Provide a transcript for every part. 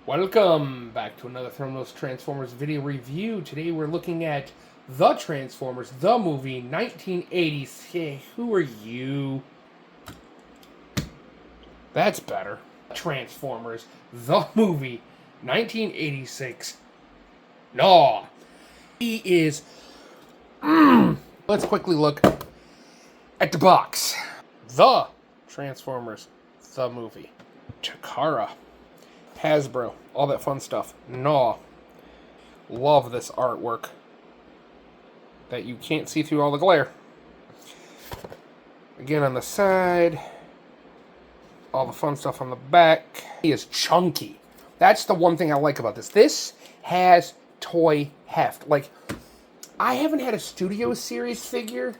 Welcome back to another Thermos Transformers video review. Today we're looking at The Transformers, the movie, 1986. Who are you? That's better. Transformers, the movie, 1986. Gnaw. He is... Let's quickly look at the box. The Transformers, the movie. Takara. Hasbro, all that fun stuff. Gnaw. Love this artwork that you can't see through all the glare. Again on the side, all the fun stuff on the back. He is chunky. That's the one thing I like about this. This has toy heft. Like, I haven't had a Studio Series figure.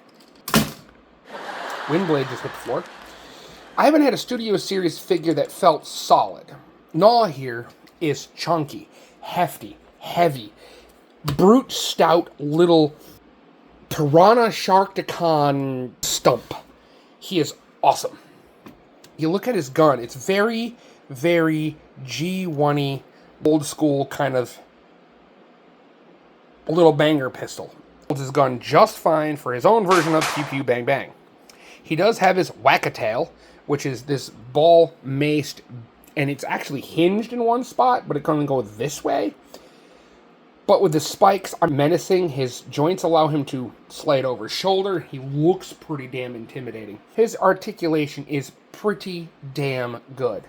Windblade just hit the floor. I haven't had a Studio Series figure that felt solid. Gnaw here is chunky, hefty, heavy, brute stout little piranha sharkticon stump. He is awesome. You look at his gun, it's very, very G1-y, old school kind of little banger pistol. Holds his gun just fine for his own version of Pew Pew Bang Bang. He does have his whack-a-tail, which is this ball maced, and it's actually hinged in one spot, but it can only go this way. But with the spikes are menacing, his joints allow him to slide over his shoulder. He looks pretty damn intimidating. His articulation is pretty damn good.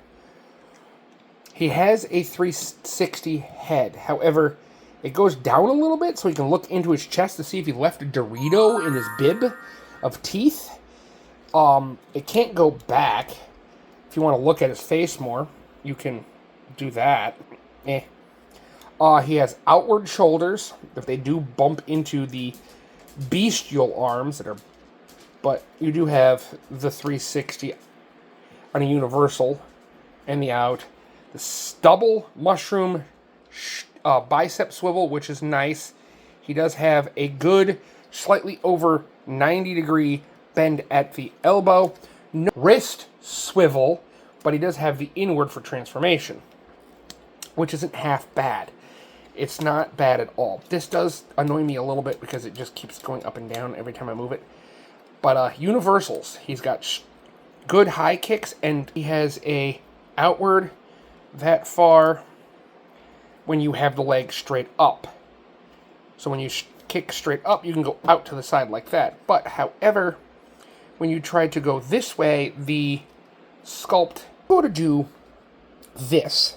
He has a 360 head. However, it goes down a little bit so he can look into his chest to see if he left a Dorito in his bib of teeth. It can't go back. If you want to look at his face more, you can do that. He has outward shoulders. If they do bump into the bestial arms but you do have the 360 on a universal and the out. The double mushroom bicep swivel, which is nice. He does have a good, slightly over 90-degree bend at the elbow. No wrist swivel, but he does have the inward for transformation, which isn't half bad. It's not bad at all. This does annoy me a little bit because it just keeps going up and down every time I move it. But universals, he's got good high kicks, and he has a outward that far when you have the leg straight up. So when you kick straight up, you can go out to the side like that. But however, when you try to go this way, the sculpt go to do this.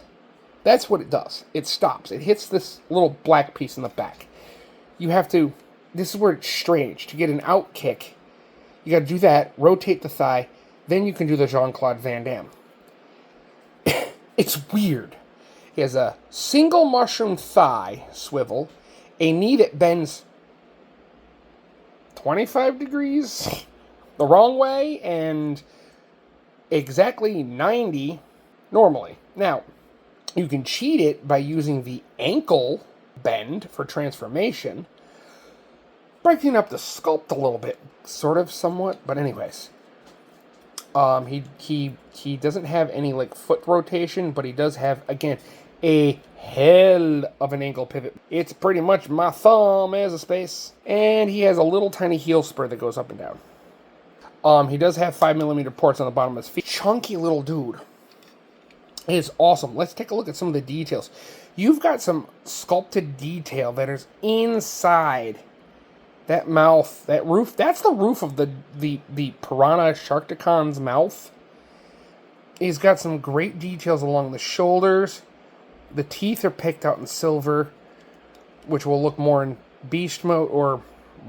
That's what it does. It stops. It hits this little black piece in the back. You have to, this is where it's strange. To get an out kick, you got to do that, rotate the thigh, then you can do the Jean-Claude Van Damme. It's weird. He has a single mushroom thigh swivel, a knee that bends 25 degrees the wrong way, and exactly 90 normally. Now, you can cheat it by using the ankle bend for transformation, breaking up the sculpt a little bit, sort of, somewhat, but anyways. He doesn't have any, like, foot rotation, but he does have, again, a hell of an ankle pivot. It's pretty much my thumb as a space. And he has a little tiny heel spur that goes up and down. He does have 5mm ports on the bottom of his feet. Chunky little dude. It is awesome. Let's take a look at some of the details. You've got some sculpted detail that is inside that mouth, that roof. That's the roof of the piranha sharkticon's mouth. He's got some great details along the shoulders. The teeth are picked out in silver, which will look more in beast mode or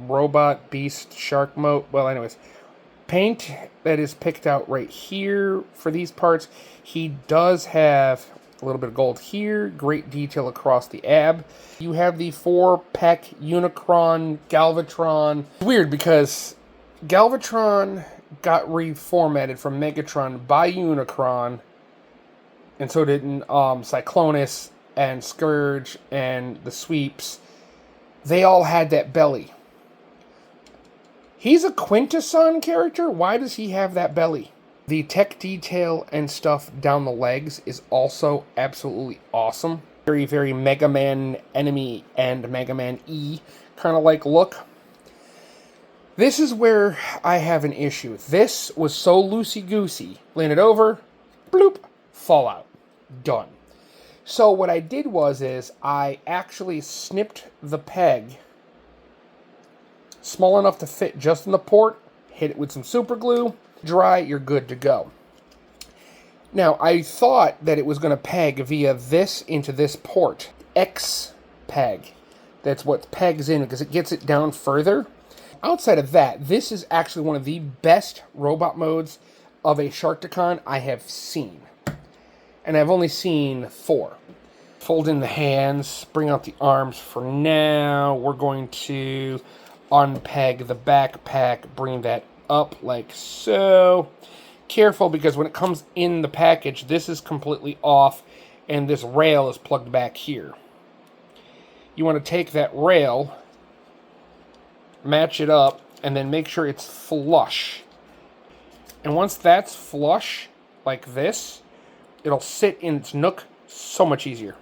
robot beast shark mode. Well, anyways, paint that is picked out right here for these parts. He does have a little bit of gold here, great detail across the ab. You have the 4-pec Unicron Galvatron. Weird because Galvatron got reformatted from Megatron by Unicron, and so did Cyclonus and Scourge and the Sweeps. They all had that belly. He's a Quintesson character. Why does he have that belly? The tech detail and stuff down the legs is also absolutely awesome. Very, very Mega Man Enemy and Mega Man E kind of like look. This is where I have an issue. This was so loosey-goosey. Lean it over, bloop, fallout. Done. So what I did is I actually snipped the peg small enough to fit just in the port, hit it with some super glue, dry, you're good to go. Now, I thought that it was going to peg via this into this port. X peg. That's what pegs in because it gets it down further. Outside of that, this is actually one of the best robot modes of a Sharkticon I have seen. And I've only seen 4. Fold in the hands, bring out the arms for now. We're going to unpeg the backpack, bring that up like so. Careful, because when it comes in the package, this is completely off, and this rail is plugged back here. You want to take that rail, match it up, and then make sure it's flush. And once that's flush, like this, it'll sit in its nook so much easier.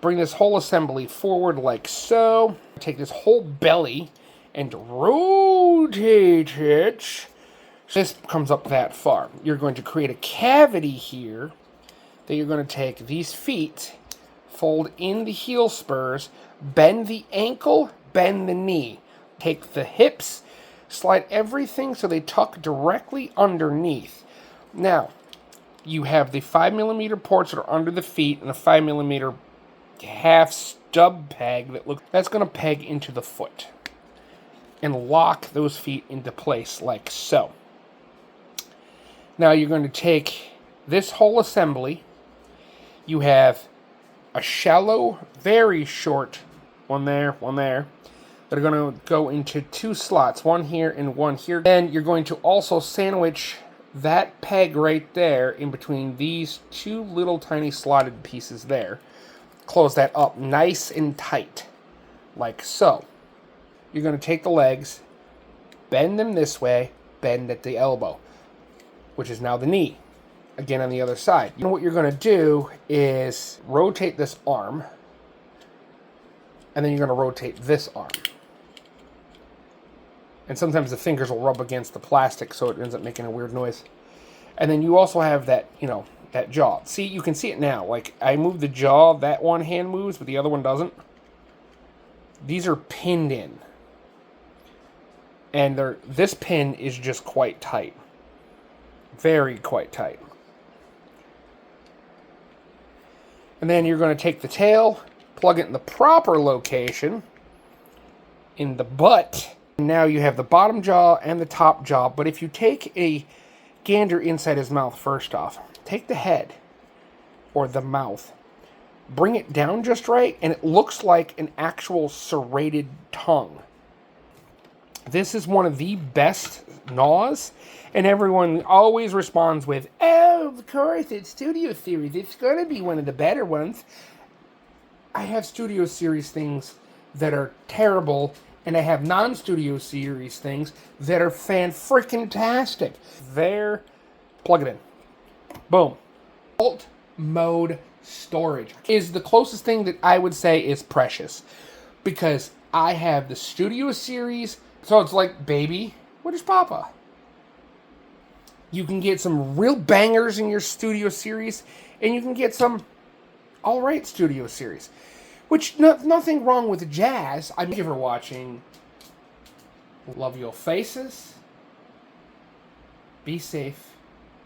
Bring this whole assembly forward like so. Take this whole belly and rotate it. This comes up that far. You're going to create a cavity here that you're going to take these feet, fold in the heel spurs, bend the ankle, bend the knee. Take the hips, slide everything so they tuck directly underneath. Now, you have the 5mm ports that are under the feet and a 5mm half stub peg that's going to peg into the foot and lock those feet into place like so. Now you're going to take this whole assembly. You have a shallow, very short one there, that are going to go into 2 slots, one here and one here. Then you're going to also sandwich that peg right there in between these 2 little tiny slotted pieces there. Close that up nice and tight, like so. You're going to take the legs, bend them this way, bend at the elbow, which is now the knee. Again on the other side. You know what you're going to do is rotate this arm, and then you're going to rotate this arm. And sometimes the fingers will rub against the plastic, so it ends up making a weird noise. And then you also have that, that jaw. See, you can see it now. Like, I move the jaw, that one hand moves, but the other one doesn't. These are pinned in. And this pin is just quite tight. Very quite tight. And then you're going to take the tail, plug it in the proper location, in the butt. Now you have the bottom jaw and the top jaw, but if you take a gander inside his mouth first off, take the head, or the mouth, bring it down just right, and it looks like an actual serrated tongue. This is one of the best Gnaws, and everyone always responds with, "Oh, of course, it's Studio Series. It's going to be one of the better ones." I have Studio Series things that are terrible, and I have non-Studio Series things that are fan-freaking-tastic. There, plug it in. Boom. Alt mode storage is the closest thing that I would say is precious, because I have the Studio Series, so it's like, baby, where's Papa? You can get some real bangers in your Studio Series, and you can get some alright Studio Series. Which, nothing wrong with jazz. Thank you for watching. Love your faces. Be safe.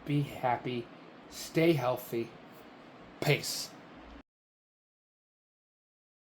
Be happy. Stay healthy. Peace.